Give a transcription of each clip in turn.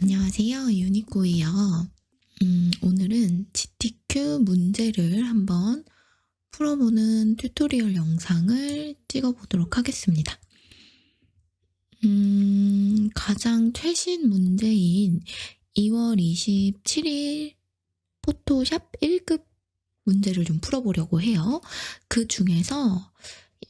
안녕하세요. 유니꼬예요. 오늘은 GTQ 문제를 한번 풀어보는 튜토리얼 영상을 찍어보도록 하겠습니다. 가장 최신 문제인 2월 27일 포토샵 1급 문제를 좀 풀어보려고 해요. 그 중에서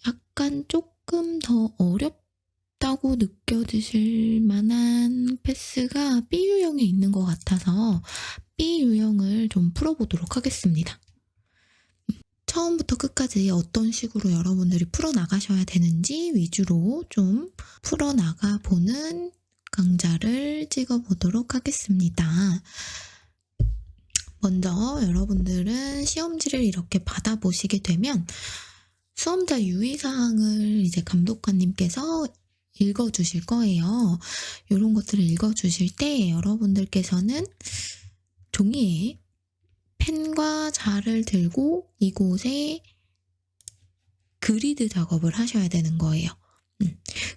약간 조금 더 어렵다고 느껴지실 만한 패스가 B 유형에 있는 것 같아서 B 유형을 좀 풀어보도록 하겠습니다. 처음부터 끝까지 어떤 식으로 여러분들이 풀어나가셔야 되는지 위주로 좀 풀어나가 보는 강좌를 찍어보도록 하겠습니다. 먼저 여러분들은 시험지를 이렇게 받아보시게 되면 수험자 유의사항을 이제 감독관님께서 읽어주실 거예요. 이런 것들을 읽어주실 때 여러분들께서는 종이에 펜과 자를 들고 이곳에 그리드 작업을 하셔야 되는 거예요.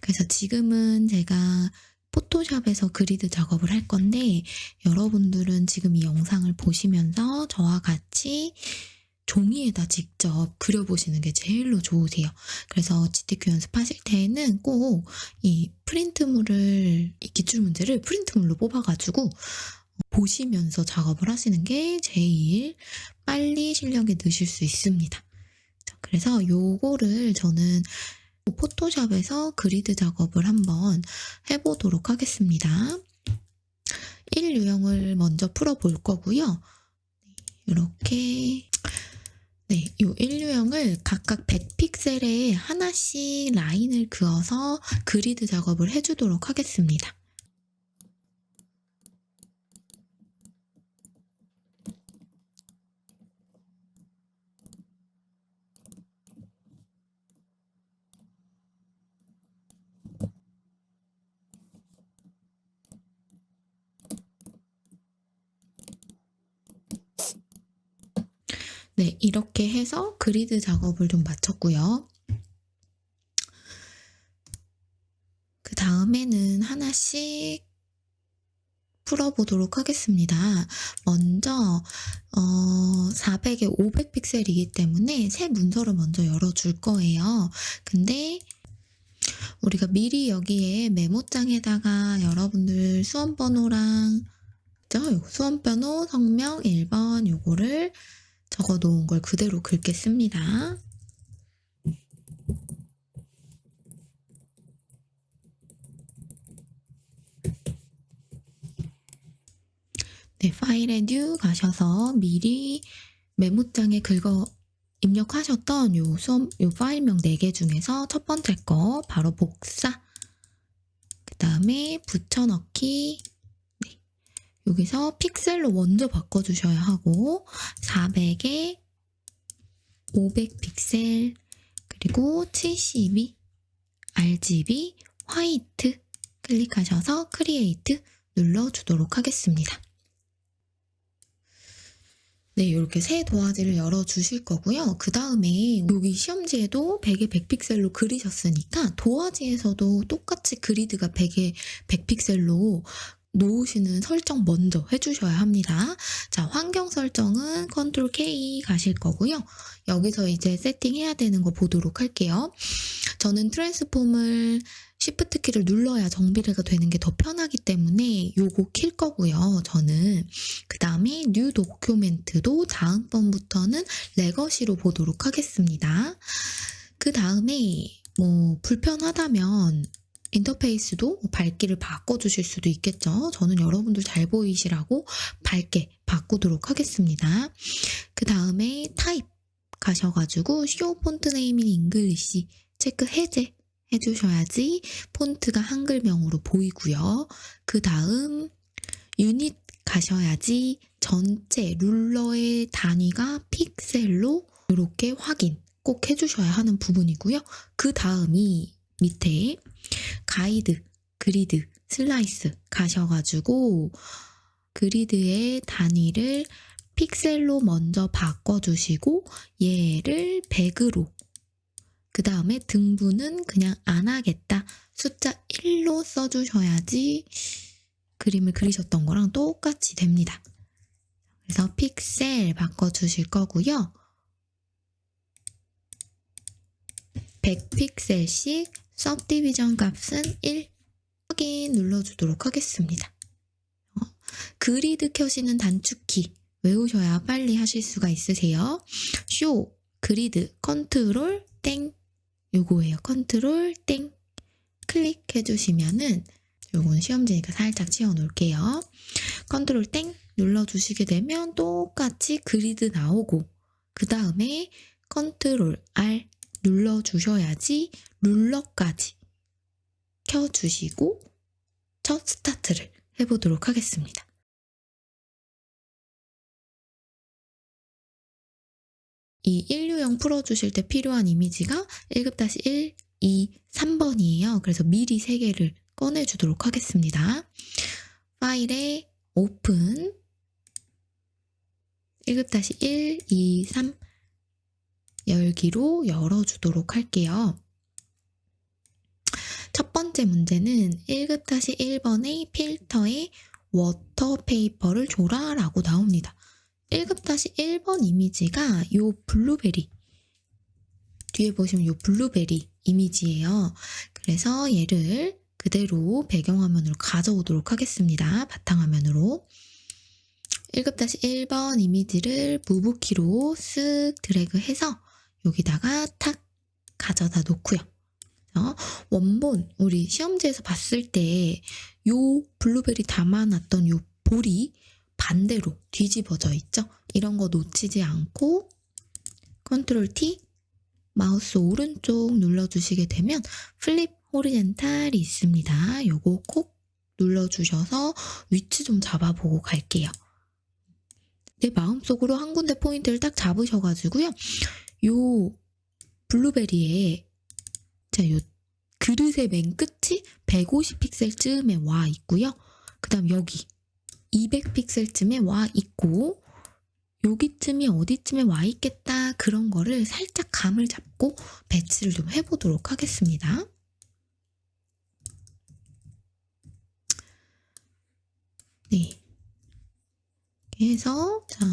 그래서 지금은 제가 포토샵에서 그리드 작업을 할 건데 여러분들은 지금 이 영상을 보시면서 저와 같이 종이에다 직접 그려보시는 게 제일로 좋으세요. 그래서 GTQ 연습하실 때에는 꼭 이 프린트물을, 이 기출문제를 프린트물로 뽑아가지고 보시면서 작업을 하시는 게 제일 빨리 실력에 느실 수 있습니다. 그래서 요거를 저는 포토샵에서 그리드 작업을 한번 해보도록 하겠습니다. 1유형을 먼저 풀어볼 거고요. 이렇게 이 1유형을 각각 100픽셀에 하나씩 라인을 그어서 그리드 작업을 해주도록 하겠습니다. 이렇게 해서 그리드 작업을 좀 마쳤고요. 그 다음에는 하나씩 풀어보도록 하겠습니다. 먼저 400에 500픽셀이기 때문에 새 문서를 먼저 열어줄 거예요. 근데 우리가 미리 여기에 메모장에다가 여러분들 수험번호랑 수험번호, 성명 1번 요거를 적어 놓은 걸 그대로 긁겠습니다. 파일에 뉴 가셔서 미리 메모장에 입력하셨던 요 파일명 4개 중에서 첫 번째 거 바로 복사, 그 다음에 붙여넣기, 여기서 픽셀로 먼저 바꿔주셔야 하고 400에 500픽셀 그리고 72 RGB 화이트 클릭하셔서 크리에이트 눌러주도록 하겠습니다. 이렇게 새 도화지를 열어주실 거고요. 그 다음에 여기 시험지에도 100에 100픽셀로 그리셨으니까 도화지에서도 똑같이 그리드가 100에 100픽셀로 놓으시는 설정 먼저 해주셔야 합니다. 자, 환경 설정은 컨트롤 K 가실 거고요. 여기서 이제 세팅해야 되는 거 보도록 할게요. 저는 트랜스폼을 Shift 키를 눌러야 정비례가 되는 게 더 편하기 때문에 요거 킬 거고요. 저는 그 다음에 뉴 도큐멘트도 다음번부터는 레거시로 보도록 하겠습니다. 그 다음에 불편하다면 인터페이스도 밝기를 바꿔주실 수도 있겠죠. 저는 여러분들 잘 보이시라고 밝게 바꾸도록 하겠습니다. 그 다음에 타입 가셔가지고 쇼 폰트 네이밍 잉글리시 체크 해제 해주셔야지 폰트가 한글명으로 보이고요. 그 다음 유닛 가셔야지 전체 룰러의 단위가 픽셀로 이렇게 확인 꼭 해주셔야 하는 부분이고요. 그 다음이 밑에 가이드, 그리드, 슬라이스 가셔가지고 그리드의 단위를 픽셀로 먼저 바꿔주시고 얘를 100으로, 그 다음에 등분은 그냥 안 하겠다, 숫자 1로 써주셔야지 그림을 그리셨던 거랑 똑같이 됩니다. 그래서 픽셀 바꿔주실 거고요. 100픽셀씩 सब디비전 값은 1 확인 눌러주도록 하겠습니다. 그리드 켜시는 단축키 외우셔야 빨리 하실 수가 있으세요. 쇼, 그리드, 컨트롤, 땡 요거예요. 컨트롤, 땡 클릭해 주시면은 요건 시험지니까 살짝 치워 놓을게요. 컨트롤 땡 눌러주시게 되면 똑같이 그리드 나오고 그 다음에 컨트롤 R 눌러주셔야지 룰러까지 켜주시고 첫 스타트를 해보도록 하겠습니다. 이 1유형 풀어주실 때 필요한 이미지가 1급-1, 2, 3번이에요. 그래서 미리 3개를 꺼내주도록 하겠습니다. 파일에 오픈 1급-1, 2, 3 열기로 열어주도록 할게요. 첫 번째 문제는 1급-1번의 필터에 워터페이퍼를 줘라 라고 나옵니다. 1급-1번 이미지가 요 블루베리 뒤에 보시면 요 블루베리 이미지예요. 그래서 얘를 그대로 배경화면으로 가져오도록 하겠습니다. 바탕화면으로 1급-1번 이미지를 무브키로 쓱 드래그해서 여기다가 탁 가져다 놓고요. 원본 우리 시험지에서 봤을 때 요 블루베리 담아놨던 요 볼이 반대로 뒤집어져 있죠. 이런 거 놓치지 않고 컨트롤 T 마우스 오른쪽 눌러주시게 되면 플립 호리젠탈이 있습니다. 요거 콕 눌러주셔서 위치 좀 잡아보고 갈게요. 내 마음속으로 한 군데 포인트를 딱 잡으셔가지고요. 요 블루베리에 자, 요 그릇의 맨 끝이 150픽셀쯤에 와 있고요. 그 다음 여기 200픽셀쯤에 와 있고 여기쯤이 어디쯤에 와 있겠다 그런 거를 살짝 감을 잡고 배치를 좀 해보도록 하겠습니다. 네. 그래서 자,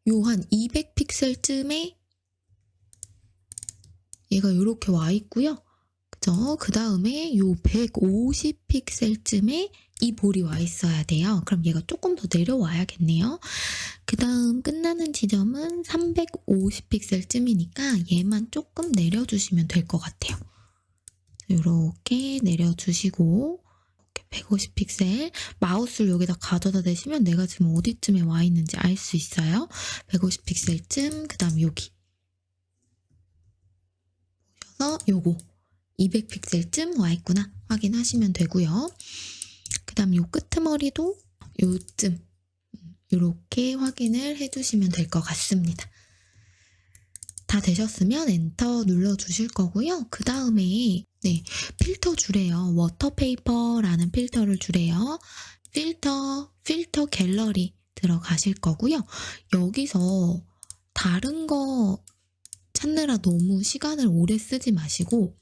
요 한 200픽셀쯤에 얘가 이렇게 와 있고요. 그죠? 그 다음에 요 150픽셀쯤에 이 볼이 와 있어야 돼요. 그럼 얘가 조금 더 내려와야겠네요. 그 다음 끝나는 지점은 350픽셀쯤이니까 얘만 조금 내려주시면 될 것 같아요. 이렇게 내려주시고 150픽셀 마우스를 여기다 가져다 대시면 내가 지금 어디쯤에 와 있는지 알 수 있어요. 150픽셀쯤 그 다음 여기 보셔서 요거 200픽셀쯤 와 있구나 확인하시면 되고요. 그 다음 요 끄트머리도 요쯤 이렇게 확인을 해주시면 될 것 같습니다. 다 되셨으면 엔터 눌러주실 거고요. 그 다음에 네, 필터 주래요. 워터페이퍼라는 필터를 주래요. 필터 갤러리 들어가실 거고요. 여기서 다른 거 찾느라 너무 시간을 오래 쓰지 마시고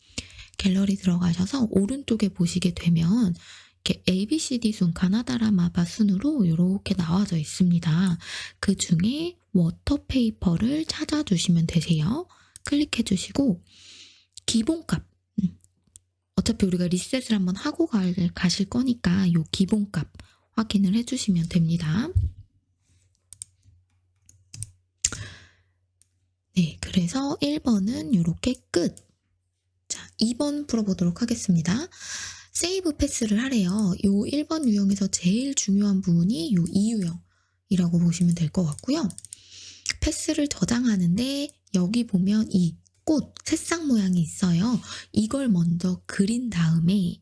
갤러리 들어가셔서 오른쪽에 보시게 되면 이렇게 ABCD 순 가나다라마바 순으로 이렇게 나와져 있습니다. 그 중에 워터페이퍼를 찾아주시면 되세요. 클릭해 주시고 기본값 어차피 우리가 리셋을 한번 하고 가실 거니까 이 기본값 확인을 해주시면 됩니다. 네, 그래서 1번은 이렇게 끝. 자, 2번 풀어보도록 하겠습니다. 세이브 패스를 하래요. 이 1번 유형에서 제일 중요한 부분이 이 2유형이라고 보시면 될 것 같고요. 패스를 저장하는데 여기 보면 이 꽃, 새싹 모양이 있어요. 이걸 먼저 그린 다음에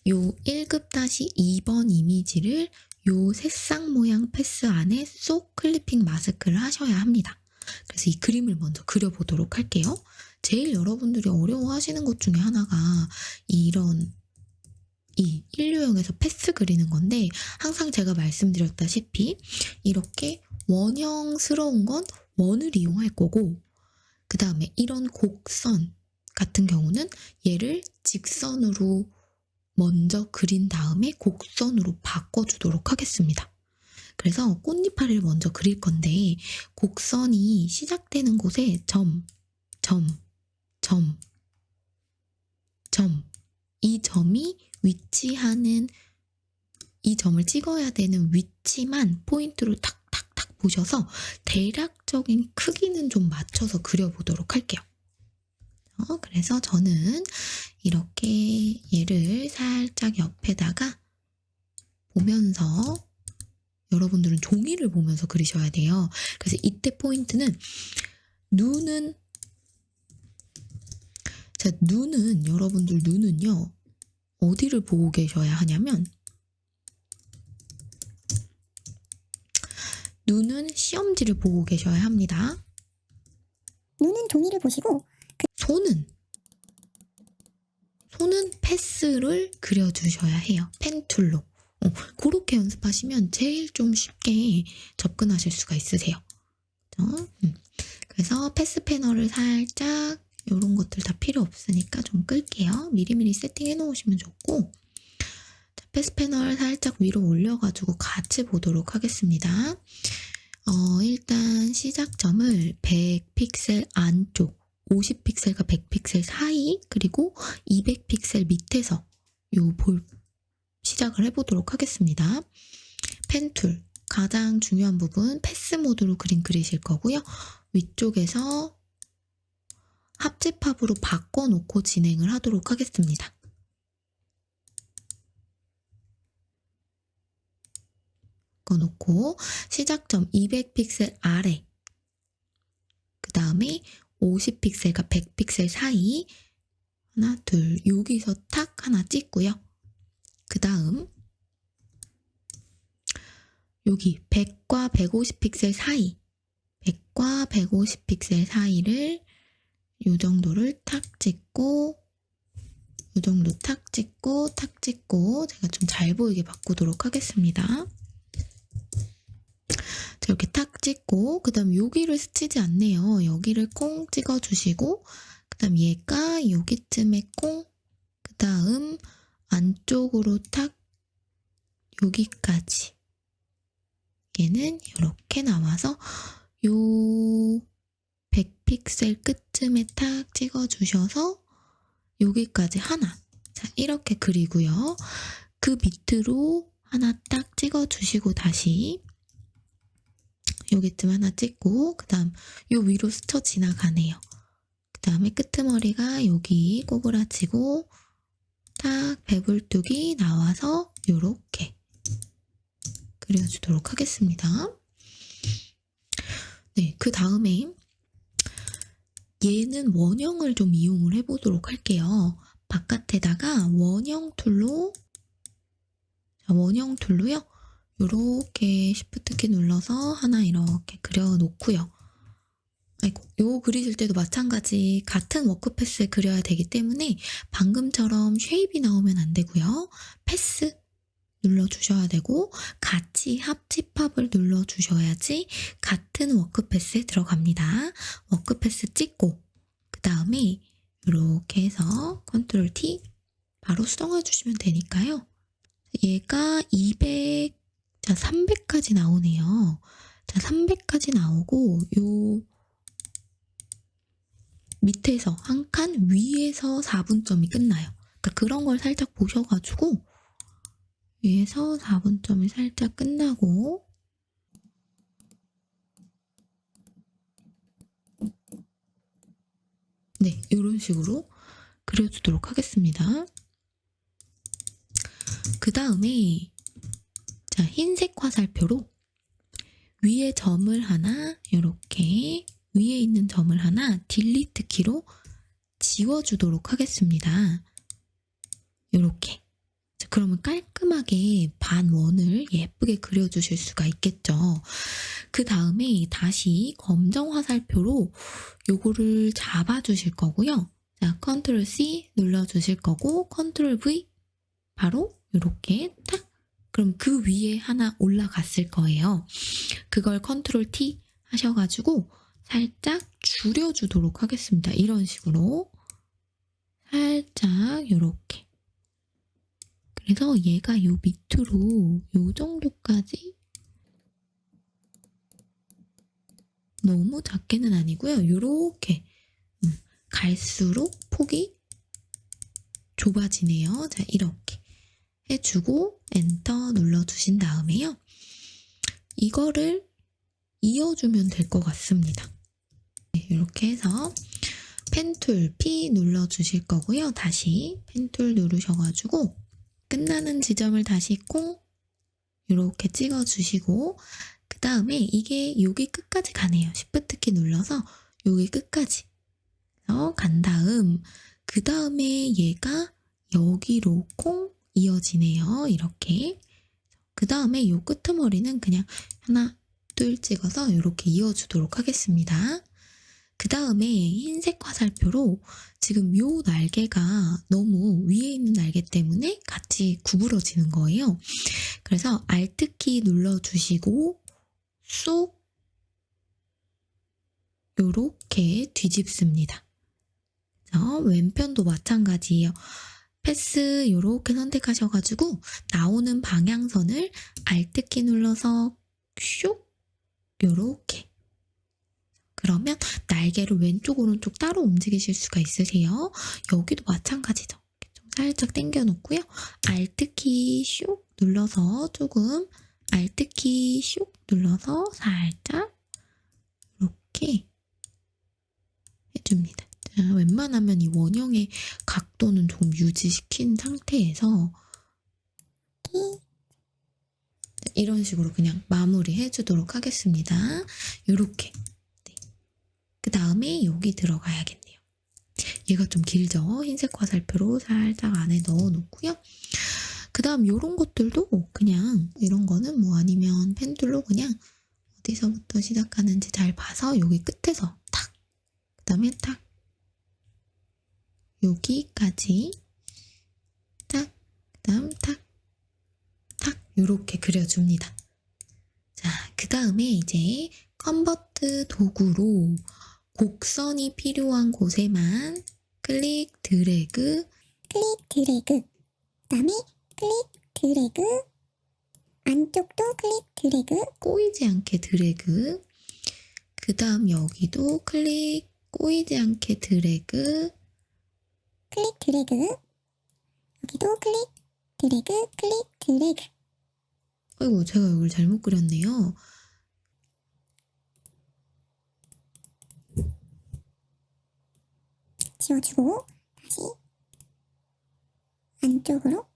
요 1급-2번 이미지를 요 새싹 모양 패스 안에 쏙 클리핑 마스크를 하셔야 합니다. 그래서 이 그림을 먼저 그려보도록 할게요. 제일 여러분들이 어려워하시는 것 중에 하나가 이런 이 1유형에서 패스 그리는 건데 항상 제가 말씀드렸다시피 이렇게 원형스러운 건 원을 이용할 거고 그 다음에 이런 곡선 같은 경우는 얘를 직선으로 먼저 그린 다음에 곡선으로 바꿔주도록 하겠습니다. 그래서 꽃잎알을 먼저 그릴 건데 곡선이 시작되는 곳에 점, 점, 점, 점, 이 점이 위치하는 이 점을 찍어야 되는 위치만 포인트로 탁탁탁 보셔서 대략적인 크기는 좀 맞춰서 그려보도록 할게요. 그래서 저는 이렇게 얘를 살짝 옆에다가 보면서 여러분들은 종이를 보면서 그리셔야 돼요. 그래서 이때 포인트는 눈은 여러분들 눈은요 어디를 보고 계셔야 하냐면 눈은 시험지를 보고 계셔야 합니다. 눈은 종이를 보시고 손은 패스를 그려주셔야 해요. 펜툴로. 그렇게 연습하시면 제일 좀 쉽게 접근하실 수가 있으세요. 그래서 패스 패널을 살짝 이런 것들 다 필요 없으니까 좀 끌게요. 미리미리 세팅해 놓으시면 좋고 자, 패스 패널 살짝 위로 올려가지고 같이 보도록 하겠습니다. 일단 시작점을 100픽셀 안쪽 50픽셀과 100픽셀 사이 그리고 200픽셀 밑에서 시작을 해보도록 하겠습니다. 펜툴 가장 중요한 부분 패스 모드로 그림 그리실 거고요. 위쪽에서 합집합으로 바꿔놓고 진행을 하도록 하겠습니다. 바꿔놓고 시작점 200픽셀 아래 그 다음에 50픽셀과 100픽셀 사이 하나 둘 여기서 탁 하나 찍고요. 그 다음 여기 100과 150픽셀 사이 100과 150픽셀 사이를 이 정도를 탁 찍고 이 정도 탁 찍고 제가 좀 잘 보이게 바꾸도록 하겠습니다. 자, 이렇게 탁 찍고 그 다음 여기를 스치지 않네요. 여기를 콩 찍어주시고 그 다음 얘가 여기쯤에 콩 그 다음 안쪽으로 탁 여기까지 얘는 이렇게 나와서 요 100픽셀 끝쯤에 탁 찍어주셔서 여기까지 하나 자 이렇게 그리고요. 그 밑으로 하나 딱 찍어주시고 다시 여기쯤 하나 찍고 그 다음 요 위로 스쳐 지나가네요. 그 다음에 끄트머리가 여기 꼬부라지고 딱 배불뚝이 나와서 요렇게 그려주도록 하겠습니다. 네, 그 다음에 얘는 원형을 좀 이용을 해보도록 할게요. 바깥에다가 원형 툴로요. 요렇게 Shift 키 눌러서 하나 이렇게 그려놓고요. 아이고, 요 그리실 때도 마찬가지 같은 워크패스에 그려야 되기 때문에 방금처럼 쉐입이 나오면 안 되고요. 패스 눌러주셔야 되고 같이 합집합을 눌러주셔야지 같은 워크패스에 들어갑니다. 워크패스 찍고 그 다음에 이렇게 해서 컨트롤 T 바로 수정해 주시면 되니까요. 얘가 200, 자 300까지 나오네요. 자 300까지 나오고 요 밑에서 한 칸 위에서 4분점이 끝나요. 그러니까 그런 걸 살짝 보셔가지고 위에서 4분점이 살짝 끝나고 네, 이런 식으로 그려주도록 하겠습니다. 그 다음에 자 흰색 화살표로 위에 점을 하나 이렇게 위에 있는 점을 하나 딜리트 키로 지워주도록 하겠습니다. 이렇게 그러면 깔끔하게 반원을 예쁘게 그려주실 수가 있겠죠. 그 다음에 다시 검정 화살표로 요거를 잡아주실 거고요. 자, 컨트롤 C 눌러주실 거고 컨트롤 V 바로 이렇게 탁 그럼 그 위에 하나 올라갔을 거예요. 그걸 컨트롤 T 하셔가지고 살짝 줄여주도록 하겠습니다. 이런 식으로 살짝 이렇게 그래서 얘가 요 밑으로 요 정도까지 너무 작게는 아니고요. 요렇게 갈수록 폭이 좁아지네요. 자, 이렇게 해주고 엔터 눌러주신 다음에요. 이거를 이어주면 될 것 같습니다. 네, 이렇게 해서 펜툴 P 눌러주실 거고요. 다시 펜툴 누르셔가지고 끝나는 지점을 다시 콩 이렇게 찍어주시고 그 다음에 이게 여기 끝까지 가네요. Shift 키 눌러서 여기 끝까지 간 다음 그 다음에 얘가 여기로 콩 이어지네요. 이렇게 그 다음에 이 끄트머리는 그냥 하나 둘 찍어서 이렇게 이어주도록 하겠습니다. 그 다음에 흰색 화살표로 지금 요 날개가 너무 위에 있는 날개 때문에 같이 구부러지는 거예요. 그래서 Alt키 눌러주시고 쏙 요렇게 뒤집습니다. 왼편도 마찬가지예요. 패스 요렇게 선택하셔가지고 나오는 방향선을 Alt키 눌러서 슉 요렇게 그러면 날개를 왼쪽 오른쪽 따로 움직이실 수가 있으세요. 여기도 마찬가지죠. 좀 살짝 당겨 놓고요. Alt키 슉 눌러서 조금 Alt키 슉 눌러서 살짝 이렇게 해줍니다. 자, 웬만하면 이 원형의 각도는 조금 유지시킨 상태에서 이런 식으로 그냥 마무리 해주도록 하겠습니다. 이렇게. 네. 그 다음에 여기 들어가야겠네요. 얘가 좀 길죠? 흰색 화살표로 살짝 안에 넣어 놓고요. 그 다음 이런 것들도 그냥 이런 거는 뭐 아니면 펜툴로 그냥 어디서부터 시작하는지 잘 봐서 여기 끝에서 탁! 그 다음에 탁! 여기까지 딱! 그 다음 탁! 탁! 요렇게 그려줍니다. 자, 그 다음에 이제 컨버트 도구로 곡선이 필요한 곳에만 클릭, 드래그, 클릭 드래그, 그다음에 클릭 드래그, 안쪽도 클릭 드래그, 꼬이지 않게 드래그, 그 다음 여기도 클릭, 꼬이지 않게 드래그, 클릭 드래그, 여기도 클릭 드래그, 클릭 드래그. 아이고 제가 이걸 잘못 그렸네요. 지워주고 다시 안쪽으로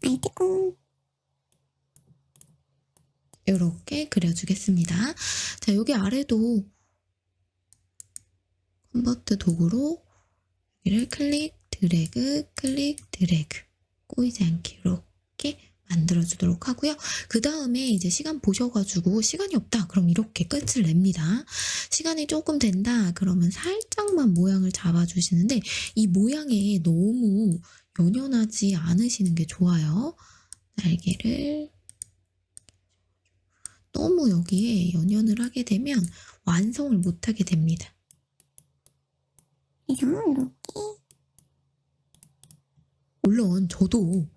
알트콩. 이렇게 그려주겠습니다. 자, 여기 아래도 컨버트 도구로 여기를 클릭, 드래그, 클릭, 드래그 꼬이지 않게 이렇게 만들어주도록 하고요. 그 다음에 이제 시간 보셔가지고 시간이 없다 그럼 이렇게 끝을 냅니다. 시간이 조금 된다 그러면 살짝만 모양을 잡아주시는데 이 모양에 너무 연연하지 않으시는 게 좋아요. 날개를 너무 여기에 연연을 하게 되면 완성을 못하게 됩니다. 그래서 이렇게 물론 저도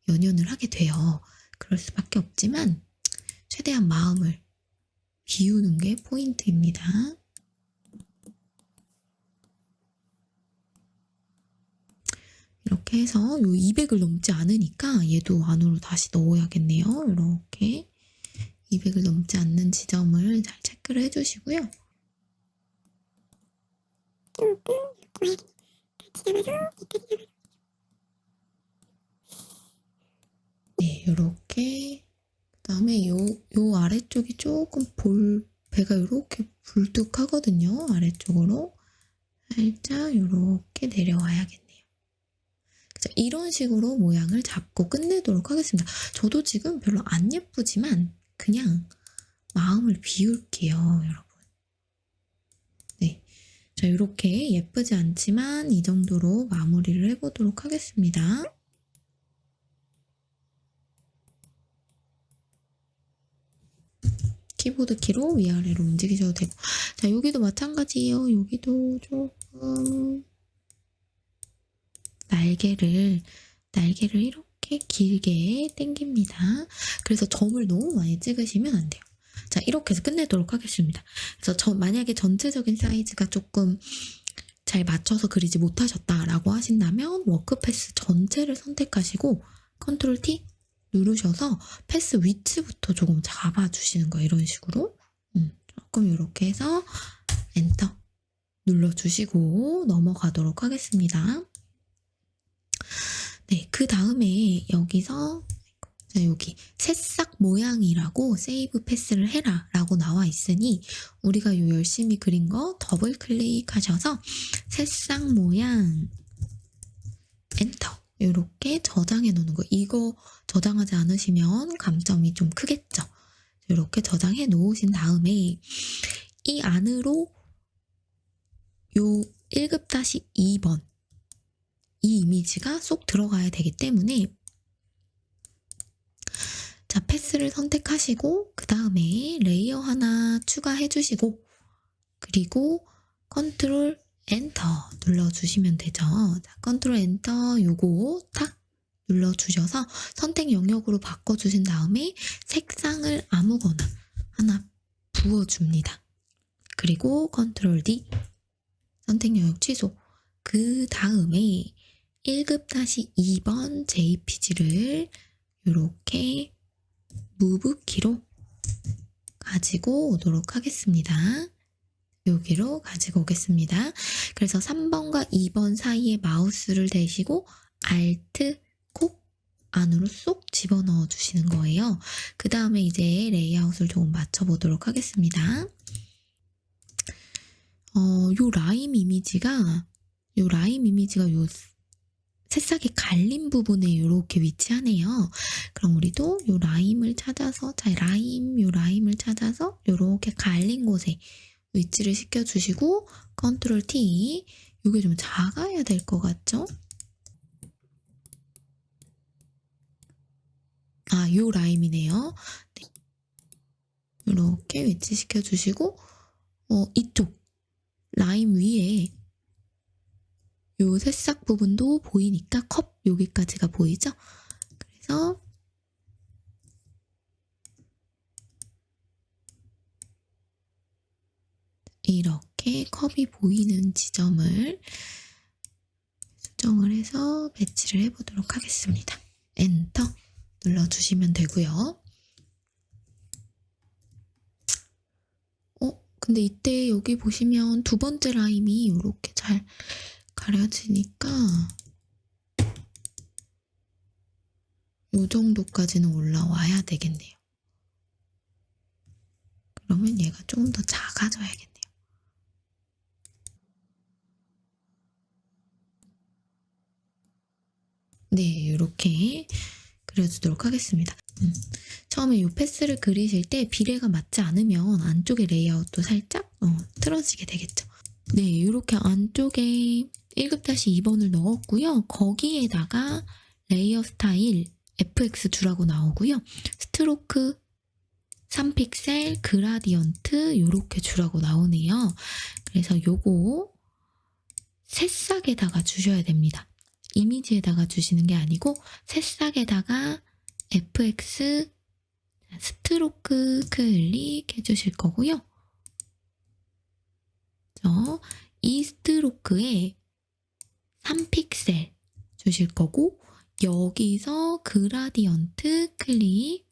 연연을 하게 돼요. 그럴 수밖에 없지만 최대한 마음을 비우는 게 포인트입니다. 이렇게 해서 요 200을 넘지 않으니까 얘도 안으로 다시 넣어야겠네요. 이렇게 200을 넘지 않는 지점을 잘 체크를 해주시고요. 조금 고양이 같이 잡아서 여기까지 잡아서. 네, 이렇게 그다음에 요 아래쪽이 조금 배가 이렇게 불뚝하거든요. 아래쪽으로 살짝 이렇게 내려와야겠네요. 그래서 이런 식으로 모양을 잡고 끝내도록 하겠습니다. 저도 지금 별로 안 예쁘지만 그냥 마음을 비울게요, 여러분. 네, 자 이렇게 예쁘지 않지만 이 정도로 마무리를 해보도록 하겠습니다. 키보드 키로 위아래로 움직이셔도 되고 자 여기도 마찬가지예요. 여기도 조금 날개를 이렇게 이렇게 길게 당깁니다. 그래서 점을 너무 많이 찍으시면 안 돼요. 자, 이렇게 해서 끝내도록 하겠습니다. 그래서 만약에 전체적인 사이즈가 조금 잘 맞춰서 그리지 못하셨다라고 하신다면 워크패스 전체를 선택하시고 컨트롤 T 누르셔서 패스 위치부터 조금 잡아주시는 거예요. 이런 식으로. 조금 이렇게 해서 엔터 눌러주시고 넘어가도록 하겠습니다. 네, 그 다음에 여기서 여기 새싹 모양이라고 세이브 패스를 해라 라고 나와 있으니 우리가 요 열심히 그린 거 더블 클릭하셔서 새싹 모양 엔터 이렇게 저장해 놓는 거. 이거 저장하지 않으시면 감점이 좀 크겠죠. 이렇게 저장해 놓으신 다음에 이 안으로 요 1급-2번 이 이미지가 쏙 들어가야 되기 때문에 자, 패스를 선택하시고 그 다음에 레이어 하나 추가해 주시고 그리고 컨트롤 엔터 눌러주시면 되죠. 자, 컨트롤 엔터 요거 탁 눌러주셔서 선택 영역으로 바꿔주신 다음에 색상을 아무거나 하나 부어줍니다. 그리고 컨트롤 D 선택 영역 취소. 그 다음에 1급-2번 JPG를 이렇게 무브 키로 가지고 오도록 하겠습니다. 여기로 가지고 오겠습니다. 그래서 3번과 2번 사이에 마우스를 대시고 Alt 콕 안으로 쏙 집어넣어 주시는 거예요. 그 다음에 이제 레이아웃을 조금 맞춰보도록 하겠습니다. 요 라임 이미지가 요 새싹이 갈린 부분에 이렇게 위치하네요. 그럼 우리도 요 라임을 찾아서 요 라임을 찾아서 요렇게 갈린 곳에 위치를 시켜주시고 컨트롤 T 요게 좀 작아야 될 것 같죠? 아, 요 라임이네요. 네. 이렇게 위치시켜 주시고 이쪽 라임 위에 요 새싹 부분도 보이니까 컵 여기까지가 보이죠? 그래서 이렇게 컵이 보이는 지점을 수정을 해서 배치를 해보도록 하겠습니다. 엔터 눌러주시면 되고요. 근데 이때 여기 보시면 두 번째 라임이 이렇게 잘 가려지니까 이 정도까지는 올라와야 되겠네요. 그러면 얘가 조금 더 작아져야겠네요. 네, 이렇게 그려주도록 하겠습니다. 처음에 이 패스를 그리실 때 비례가 맞지 않으면 안쪽에 레이아웃도 살짝 틀어지게 되겠죠. 네, 이렇게 안쪽에 1급-2번을 넣었고요. 거기에다가 레이어 스타일 FX 주라고 나오고요. 스트로크 3픽셀 그라디언트 이렇게 주라고 나오네요. 그래서 요거 새싹에다가 주셔야 됩니다. 이미지에다가 주시는 게 아니고 새싹에다가 FX 스트로크 클릭 해주실 거고요. 이 스트로크에 3픽셀 주실 거고 여기서 그라디언트 클릭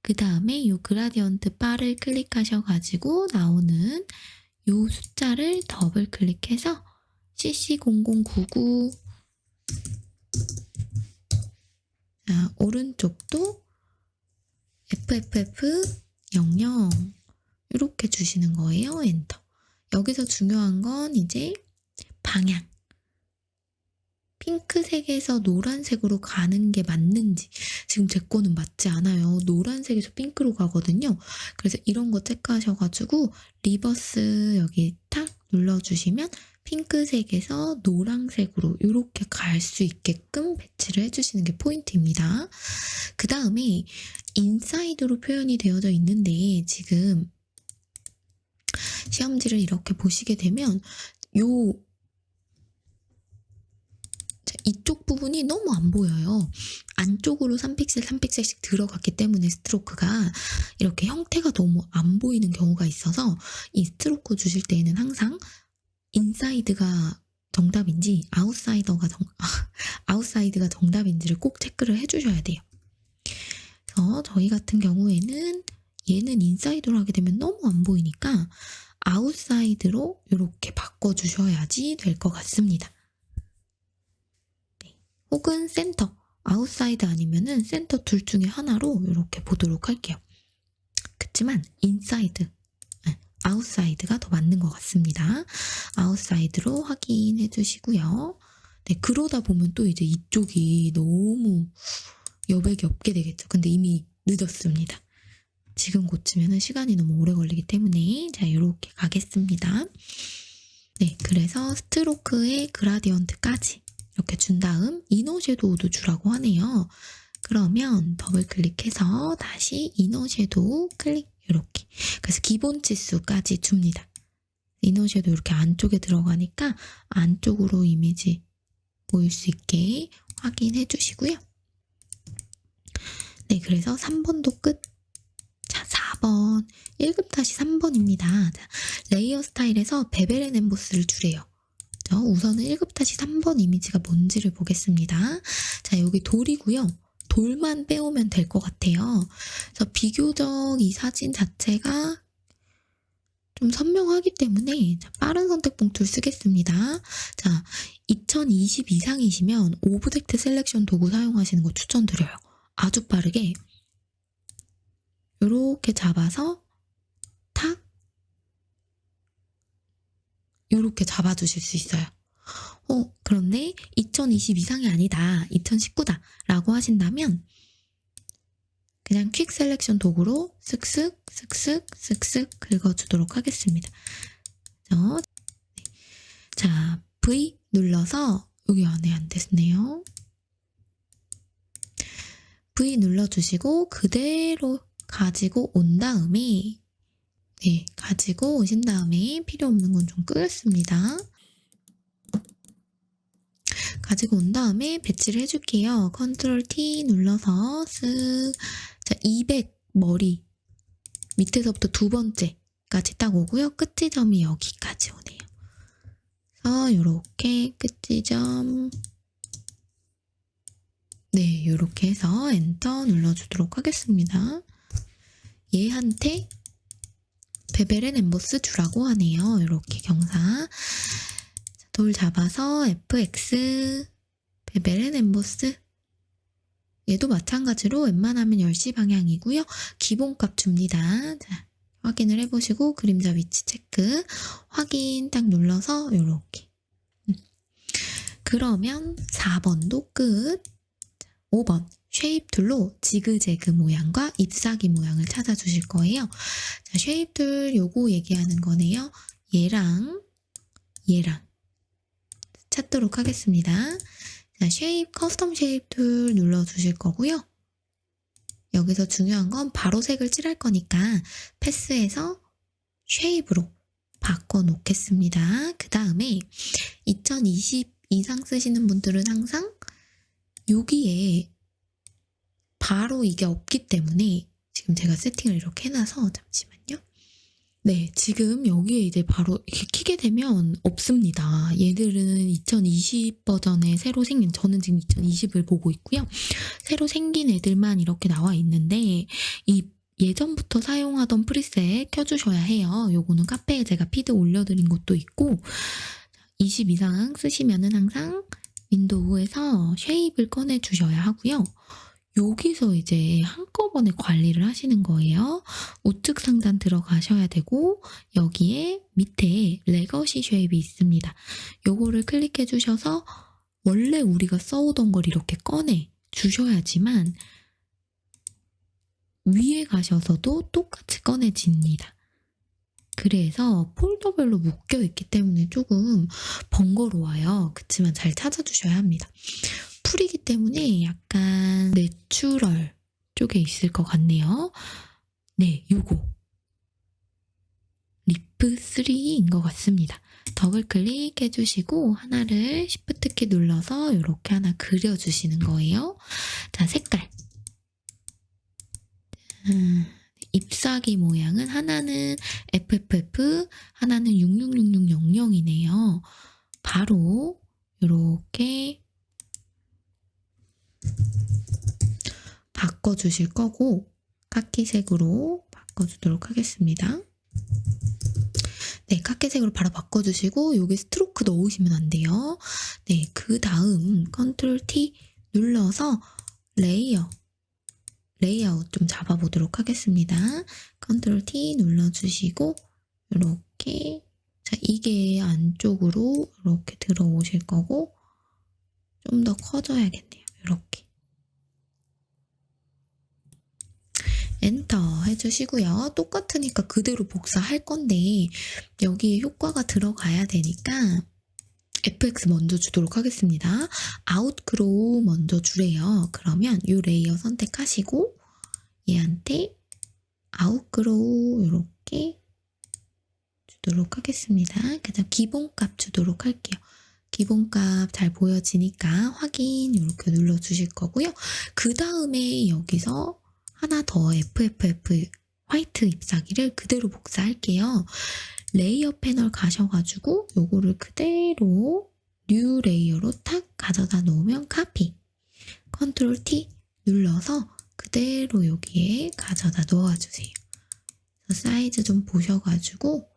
그 다음에 이 그라디언트 바를 클릭하셔가지고 나오는 이 숫자를 더블 클릭해서 CC0099 자, 오른쪽도 FFF00 이렇게 주시는 거예요. 엔터. 여기서 중요한 건 이제 방향. 핑크색에서 노란색으로 가는 게 맞는지 지금 제 거는 맞지 않아요. 노란색에서 핑크로 가거든요. 그래서 이런 거 체크하셔가지고 리버스 여기 탁 눌러주시면 핑크색에서 노란색으로 이렇게 갈 수 있게끔 배치를 해주시는 게 포인트입니다. 그 다음에 인사이드로 표현이 되어져 있는데 지금 시험지를 이렇게 보시게 되면 이쪽 부분이 너무 안 보여요. 안쪽으로 3픽셀, 3픽셀씩 들어갔기 때문에 스트로크가 이렇게 형태가 너무 안 보이는 경우가 있어서 이 스트로크 주실 때에는 항상 인사이드가 정답인지 아웃사이드가 정답인지를 꼭 체크를 해주셔야 돼요. 그래서 저희 같은 경우에는 얘는 인사이드로 하게 되면 너무 안 보이니까 아웃사이드로 이렇게 바꿔주셔야지 될 것 같습니다. 네. 혹은 센터, 아웃사이드 아니면은 센터 둘 중에 하나로 이렇게 보도록 할게요. 그치만 인사이드, 아웃사이드가 더 맞는 것 같습니다. 아웃사이드로 확인해 주시고요. 네, 그러다 보면 또 이제 이쪽이 너무 여백이 없게 되겠죠. 근데 이미 늦었습니다. 지금 고치면 시간이 너무 오래 걸리기 때문에 자, 이렇게 가겠습니다. 네, 그래서 스트로크의 그라디언트까지 이렇게 준 다음 이너 섀도우도 주라고 하네요. 그러면 더블 클릭해서 다시 이너 섀도우 클릭 이렇게. 그래서 기본 치수까지 줍니다. 이너 섀도우 이렇게 안쪽에 들어가니까 안쪽으로 이미지 보일 수 있게 확인해 주시고요. 네, 그래서 3번도 끝. 자, 4번. 1급-3번입니다. 자, 레이어 스타일에서 베벨 앤 엠보스를 주래요. 우선은 1급-3번 이미지가 뭔지를 보겠습니다. 자, 여기 돌이고요. 돌만 빼오면 될 것 같아요. 그래서 비교적 이 사진 자체가 좀 선명하기 때문에 빠른 선택 봉투를 쓰겠습니다. 자, 2020 이상이시면 오브젝트 셀렉션 도구 사용하시는 거 추천드려요. 아주 빠르게 이렇게 잡아서 탁 이렇게 잡아주실 수 있어요. 그런데 2020 이상이 아니다, 2019다 라고 하신다면 그냥 퀵 셀렉션 도구로 쓱쓱 긁어주도록 하겠습니다. 자, V 눌러서 여기 안에 안 됐네요. V 눌러주시고 그대로 가지고 온 다음에 가지고 오신 다음에 필요 없는 건 좀 끄겠습니다. 가지고 온 다음에 배치를 해줄게요. 컨트롤 T 눌러서 자, 200 머리 밑에서부터 두 번째까지 딱 오고요. 끝지점이 여기까지 오네요. 그래서 이렇게 끝지점 이렇게 해서 엔터 눌러주도록 하겠습니다. 얘한테 베벨 앤 엠보스 주라고 하네요. 이렇게 경사. 돌 잡아서 FX 베벨 앤 엠보스 얘도 마찬가지로 웬만하면 10시 방향이고요. 기본값 줍니다. 자, 확인을 해보시고 그림자 위치 체크 확인 딱 눌러서 이렇게 그러면 4번도 끝. 5번 쉐입 툴로 지그재그 모양과 잎사귀 모양을 찾아주실 거예요. 자, 쉐입 툴 요거 얘기하는 거네요. 얘랑 찾도록 하겠습니다. 자, 쉐입 커스텀 쉐입 툴 눌러주실 거고요. 여기서 중요한 건 바로 색을 칠할 거니까 패스해서 쉐입으로 바꿔 놓겠습니다. 그 다음에 2020 이상 쓰시는 분들은 항상 여기에 바로 이게 없기 때문에 지금 제가 세팅을 이렇게 해놔서 잠시만요. 네, 지금 여기에 이제 바로 이렇게 키게 되면 없습니다. 얘들은 2020 버전에 새로 생긴, 저는 지금 2020을 보고 있고요. 새로 생긴 애들만 이렇게 나와 있는데 이 예전부터 사용하던 프리셋 켜주셔야 해요. 요거는 카페에 제가 피드 올려드린 것도 있고 20 이상 쓰시면은 항상 윈도우에서 쉐입을 꺼내 주셔야 하고요. 여기서 이제 한꺼번에 관리를 하시는 거예요. 우측 상단 들어가셔야 되고 여기에 밑에 레거시 쉐입이 있습니다. 요거를 클릭해 주셔서 원래 우리가 써오던 걸 이렇게 꺼내 주셔야지만 위에 가셔서도 똑같이 꺼내집니다. 그래서 폴더별로 묶여있기 때문에 조금 번거로워요. 그치만 잘 찾아주셔야 합니다. 풀이기 때문에 약간 내추럴 쪽에 있을 것 같네요. 네, 요거 리프 3인 것 같습니다. 더블 클릭해 주시고 하나를 Shift 키 눌러서 이렇게 하나 그려주시는 거예요. 자, 색깔. 잎사귀 모양은 하나는 FFF, 하나는 666600이네요. 바로 이렇게 바꿔주실 거고 카키색으로 바꿔주도록 하겠습니다. 네, 카키색으로 바로 바꿔주시고 여기 스트로크 넣으시면 안 돼요. 네, 그 다음 컨트롤 T 눌러서 레이아웃 좀 잡아보도록 하겠습니다. 컨트롤 T 눌러주시고 이렇게, 자, 이게 안쪽으로 이렇게 들어오실 거고 좀 더 커져야겠네요. 이렇게 엔터 해주시고요. 똑같으니까 그대로 복사할 건데 여기에 효과가 들어가야 되니까 FX 먼저 주도록 하겠습니다. 아웃그로우 먼저 주래요. 그러면 이 레이어 선택하시고 얘한테 아웃그로우 이렇게 주도록 하겠습니다. 그다음 기본값 주도록 할게요. 기본값 잘 보여지니까 확인 이렇게 눌러주실 거고요. 그 다음에 여기서 하나 더 FFF 화이트 잎사귀를 그대로 복사할게요. 레이어 패널 가셔가지고 요거를 그대로 뉴 레이어로 탁 가져다 놓으면 카피. 컨트롤 T 눌러서 그대로 여기에 가져다 놓아주세요. 사이즈 좀 보셔가지고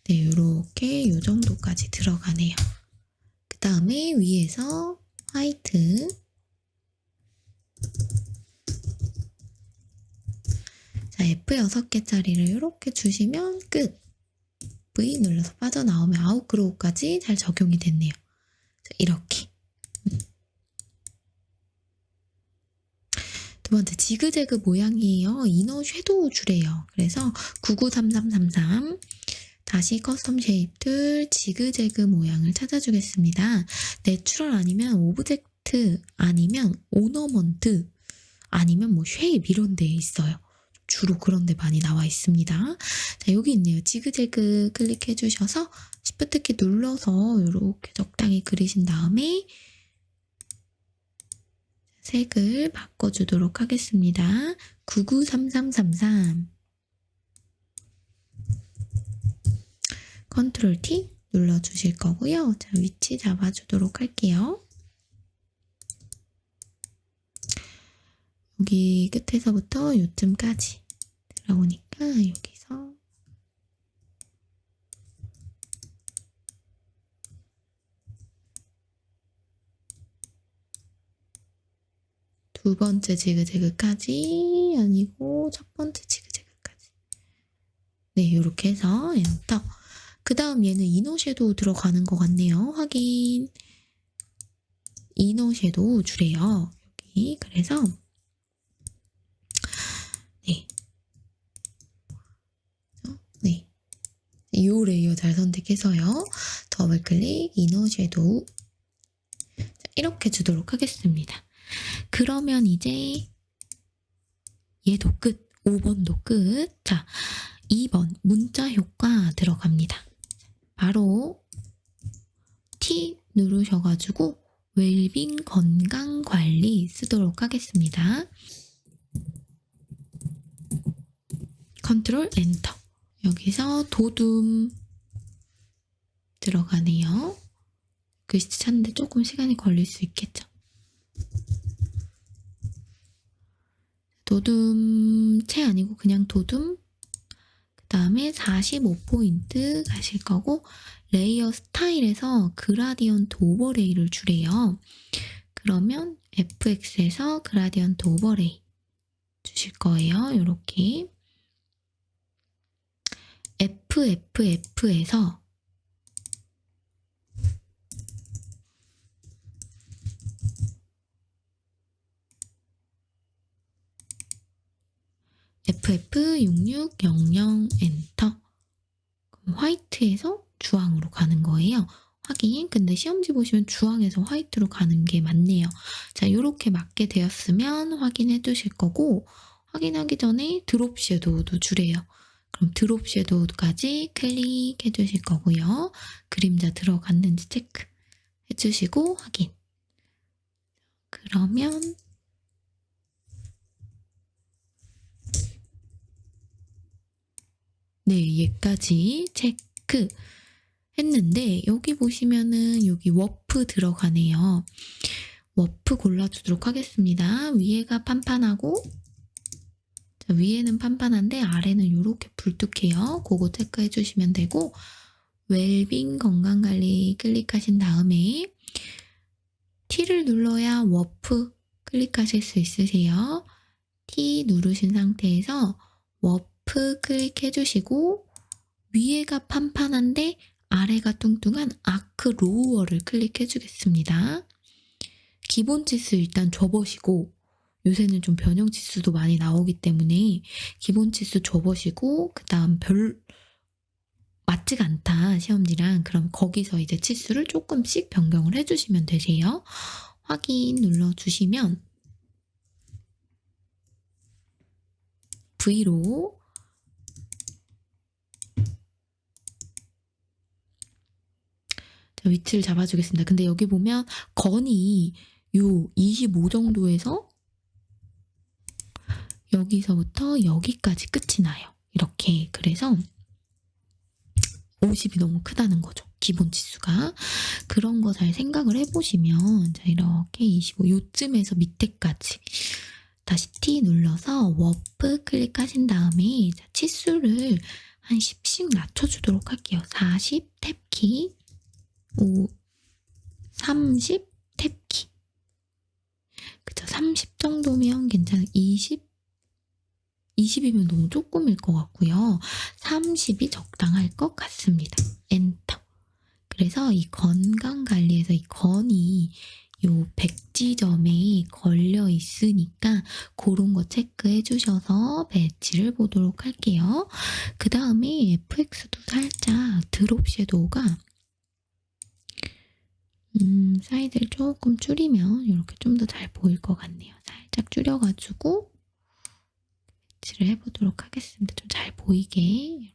네, 이렇게 요 정도까지 들어가네요. 그 다음에 위에서 화이트, 자, F6개짜리를 이렇게 주시면 끝. V 눌러서 빠져나오면 아웃그로우까지 잘 적용이 됐네요. 자, 이렇게. 두 번째 지그재그 모양이에요. 이너 섀도우 주래요. 그래서 993333 다시 커스텀 쉐입 툴 지그재그 모양을 찾아주겠습니다. 내추럴 아니면 오브젝트 아니면 오너먼트 아니면 뭐 쉐입 이런 데 있어요. 주로 그런 데 많이 나와 있습니다. 자, 여기 있네요. 지그재그 클릭해 주셔서 Shift 키 눌러서 이렇게 적당히 그리신 다음에 색을 바꿔주도록 하겠습니다. 993333 컨트롤 T 눌러주실 거고요. 자, 위치 잡아주도록 할게요. 여기 끝에서부터 요쯤까지 들어오니까 여기서 두 번째 지그재그까지 아니고 첫 번째 지그재그까지. 네, 이렇게 해서 엔터. 그 다음 얘는 이너 섀도우 들어가는 것 같네요. 확인. 이너 섀도우 주래요. 여기. 그래서 네. 네. 이 레이어 잘 선택해서요. 더블 클릭, 이너 섀도우. 이렇게 주도록 하겠습니다. 그러면 이제 얘도 끝. 5번도 끝. 자, 2번 문자 효과 들어갑니다. 바로 T 누르셔가지고 웰빙 건강관리 쓰도록 하겠습니다. 컨트롤 엔터. 여기서 도둠 들어가네요. 글씨 찾는데 조금 시간이 걸릴 수 있겠죠. 도둠체 아니고 그냥 도둠. 그 다음에 45포인트 가실 거고 레이어 스타일에서 그라디언트 오버레이를 주래요. 그러면 FX에서 그라디언트 오버레이 주실 거예요. 이렇게 FFF에서 FF6600 엔터. 그럼 화이트에서 주황으로 가는 거예요. 확인. 근데 시험지 보시면 주황에서 화이트로 가는 게 맞네요. 자, 요렇게 맞게 되었으면 확인해 두실 거고, 확인하기 전에 드롭 섀도우도 주래요. 그럼 드롭 섀도우까지 클릭해 주실 거고요. 그림자 들어갔는지 체크 해 주시고 확인. 그러면 네, 얘까지 체크 했는데 여기 보시면은 여기 워프 들어가네요. 워프 골라주도록 하겠습니다. 위에가 판판하고, 자, 위에는 판판한데 아래는 이렇게 불뚝해요. 그거 체크해 주시면 되고, 웰빙 건강관리 클릭하신 다음에 T를 눌러야 워프 클릭하실 수 있으세요. T 누르신 상태에서 워프 클릭해 주시고, 위에가 판판한데 아래가 뚱뚱한 아크 로우어를 클릭해 주겠습니다. 기본 치수 일단 줘보시고, 요새는 좀 변형 치수도 많이 나오기 때문에 기본 치수 줘보시고, 그 다음 맞지가 않다 시험지랑, 그럼 거기서 이제 치수를 조금씩 변경을 해주시면 되세요. 확인 눌러주시면 V로 위치를 잡아주겠습니다. 근데 여기 보면 건이 요 25 정도에서 여기서부터 여기까지 끝이 나요. 이렇게. 그래서 50이 너무 크다는 거죠. 기본 치수가. 그런 거 잘 생각을 해보시면, 자, 이렇게 25 요쯤에서 밑에까지 다시 T 눌러서 워프 클릭하신 다음에, 자, 치수를 한 10씩 낮춰주도록 할게요. 40 탭키, 30 탭키. 그쵸? 30 정도면 괜찮아요. 20이면 너무 조금일 것 같고요. 30이 적당할 것 같습니다. 엔터. 그래서 이 건강관리에서 이 건이 요 백지점에 걸려 있으니까 그런 거 체크해 주셔서 배치를 보도록 할게요. 그 다음에 FX도 살짝 드롭 섀도우가 사이즈를 조금 줄이면 이렇게 좀 더 잘 보일 것 같네요. 살짝 줄여가지고 배치를 해보도록 하겠습니다. 좀 잘 보이게 이렇게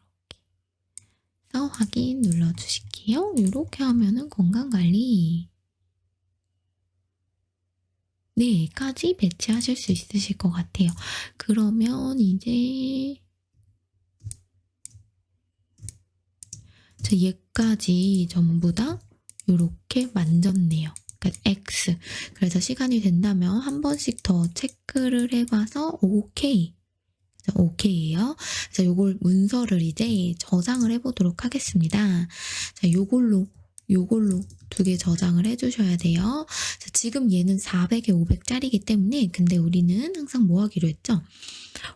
해서 확인 눌러주실게요. 이렇게 하면은 건강관리 네까지 배치하실 수 있으실 것 같아요. 그러면 이제 얘까지 전부 다 이렇게 만졌네요. 그러니까 X. 그래서 시간이 된다면 한 번씩 더 체크를 해봐서 오케이. 오케이예요. 그래서 요걸 문서를 이제 저장을 해보도록 하겠습니다. 자, 요걸로 2개 저장을 해주셔야 돼요. 자, 지금 얘는 400에 500짜리이기 때문에, 근데 우리는 항상 뭐 하기로 했죠?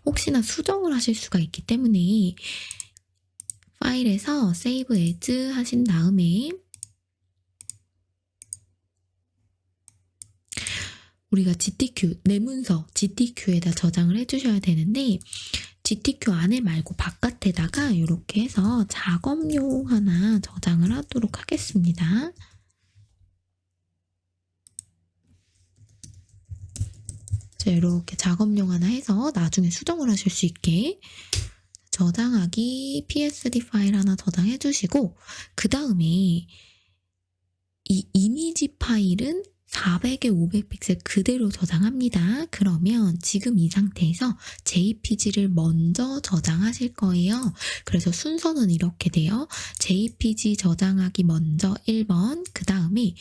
혹시나 수정을 하실 수가 있기 때문에 파일에서 Save As 하신 다음에 우리가 GTQ, 내 문서 GTQ에다 저장을 해주셔야 되는데, GTQ 안에 말고 바깥에다가 이렇게 해서 작업용 하나 저장을 하도록 하겠습니다. 자, 이렇게 작업용 하나 해서 나중에 수정을 하실 수 있게 저장하기 PSD 파일 하나 저장해 주시고, 그 다음에 이 이미지 파일은 400에 500 픽셀 그대로 저장합니다. 그러면 지금 이 상태에서 JPG를 먼저 저장하실 거예요. 그래서 순서는 이렇게 돼요. JPG 저장하기 먼저 1번, 그 다음에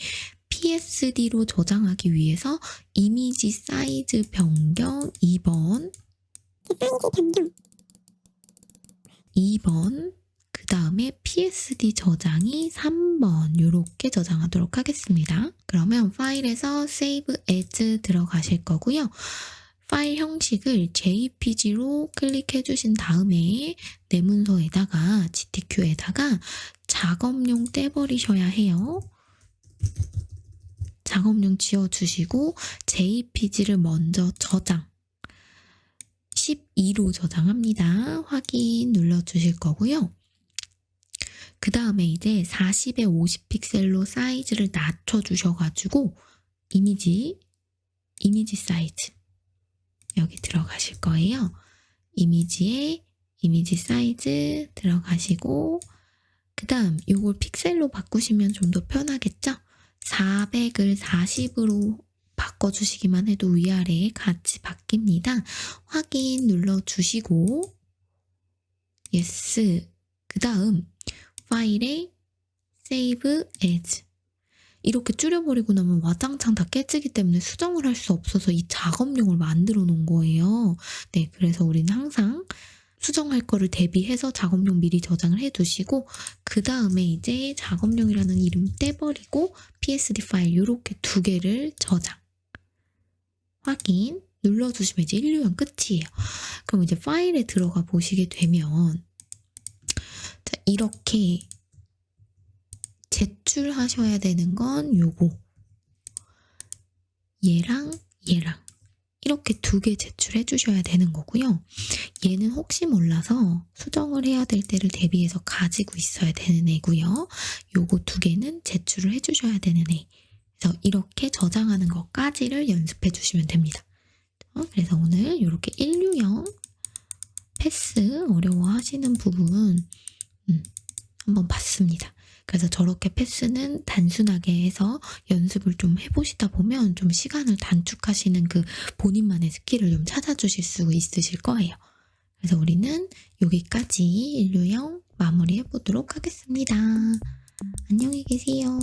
PSD로 저장하기 위해서 이미지 사이즈 변경 2번, 사이즈 변경 2번, 그 다음에 PSD 저장이 3번 이렇게 저장하도록 하겠습니다. 그러면 파일에서 Save As 들어가실 거고요. 파일 형식을 JPG로 클릭해 주신 다음에 내 문서에다가 GTQ에다가 작업용 떼버리셔야 해요. 작업용 지워주시고 JPG를 먼저 저장 12로 저장합니다. 확인 눌러주실 거고요. 그 다음에 이제 40에 50 픽셀로 사이즈를 낮춰주셔가지고 이미지 사이즈 여기 들어가실 거예요. 이미지에 이미지 사이즈 들어가시고 그 다음 요걸 픽셀로 바꾸시면 좀 더 편하겠죠? 400을 40으로 바꿔주시기만 해도 위아래 같이 바뀝니다. 확인 눌러주시고 yes. 그 다음 파일에 save as 이렇게 줄여버리고 나면 와장창 다 깨지기 때문에 수정을 할 수 없어서 이 작업용을 만들어 놓은 거예요. 네, 그래서 우리는 항상 수정할 거를 대비해서 작업용 미리 저장을 해두시고 그 다음에 이제 작업용이라는 이름 떼버리고 PSD 파일 이렇게 두 개를 저장 확인 눌러주시면 이제 1류형 끝이에요. 그럼 이제 파일에 들어가 보시게 되면 자, 이렇게 제출하셔야 되는 건 요거 얘랑 이렇게 두 개 제출해 주셔야 되는 거고요. 얘는 혹시 몰라서 수정을 해야 될 때를 대비해서 가지고 있어야 되는 애고요. 요거 두 개는 제출을 해 주셔야 되는 애. 그래서 이렇게 저장하는 것까지를 연습해 주시면 됩니다. 그래서 오늘 이렇게 1류형 패스 어려워하시는 부분 한번 봤습니다. 그래서 저렇게 패스는 단순하게 해서 연습을 좀 해보시다 보면 좀 시간을 단축하시는 그 본인만의 스킬을 좀 찾아주실 수 있으실 거예요. 그래서 우리는 여기까지 1류형 마무리해 보도록 하겠습니다. 안녕히 계세요.